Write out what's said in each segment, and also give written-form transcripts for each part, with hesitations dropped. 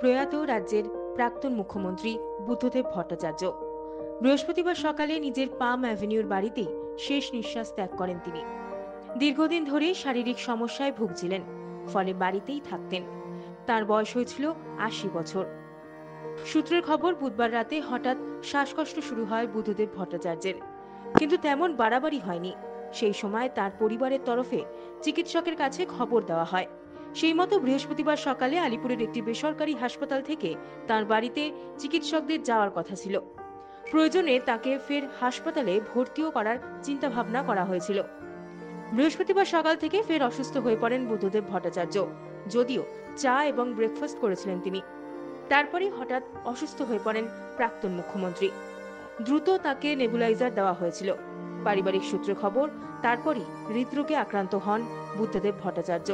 প্রয়াত রাজ্যের প্রাক্তন মুখ্যমন্ত্রী বুদ্ধদেব ভট্টাচার্য। বৃহস্পতিবার সকালে নিজের পাম অ্যাভিনিউর বাড়িতেই শেষ নিঃশ্বাস ত্যাগ করেন তিনি। দীর্ঘদিন ধরে শারীরিক সমস্যায় ভুগছিলেন, ফলে বাড়িতেই থাকতেন। তার বয়স হয়েছিল ৮০ বছর। সূত্রের খবর, বুধবার রাতে হঠাৎ শ্বাসকষ্ট শুরু হয় বুদ্ধদেব ভট্টাচার্যের, কিন্তু তেমন বাড়াবাড়ি হয়নি। সেই সময় তার পরিবারের তরফে চিকিৎসকের কাছে খবর দেওয়া হয়। সেই মতো বৃহস্পতিবার সকালে আলিপুরের একটি বেসরকারি হাসপাতাল থেকে তার বাড়িতে চিকিৎসকদের যাওয়ার কথা ছিল। প্রয়োজনে তাকে ফের হাসপাতালে ভর্তিও করার চিন্তাভাবনা করা হয়েছিল। বৃহস্পতিবার সকাল থেকে ফের অসুস্থ হয়ে পড়েন বুদ্ধদেব ভট্টাচার্য। যদিও চা এবং ব্রেকফাস্ট করেছিলেন তিনি, তারপরেই হঠাৎ অসুস্থ হয়ে পড়েন প্রাক্তন মুখ্যমন্ত্রী। দ্রুত তাকে নেবুলাইজার দেওয়া হয়েছিল। পারিবারিক সূত্রে খবর, তারপরই হৃদরোগে আক্রান্ত হন বুদ্ধদেব ভট্টাচার্য।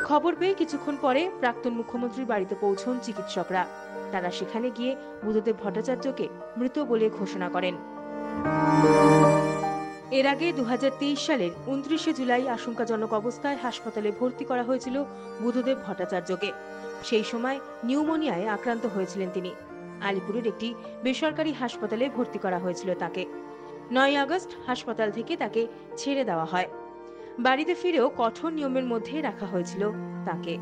খবর পেয়ে কিছুক্ষণ পরে প্রাক্তন মুখ্যমন্ত্রীর বাড়িতে পৌঁছন চিকিৎসকরা। তারা সেখানে গিয়ে বুদ্ধদেব ভট্টাচার্যকে মৃত বলে ঘোষণা করেন। এর আগে ২০২৩ সালের ২৯শে জুলাই আশঙ্কাজনক অবস্থায় হাসপাতালে ভর্তি করা হয়েছিল বুদ্ধদেব ভট্টাচার্যকে। সেই সময় নিউমোনিয়ায় আক্রান্ত হয়েছিলেন তিনি। আলিপুরের একটি বেসরকারি হাসপাতালে ভর্তি করা হয়েছিল তাকে। ৯ আগস্ট হাসপাতাল থেকে তাকে ছেড়ে দেওয়া হয়। বাড়িতে ফিরেও কঠোর নিয়মের মধ্যে রাখা হয়েছিল তাকে।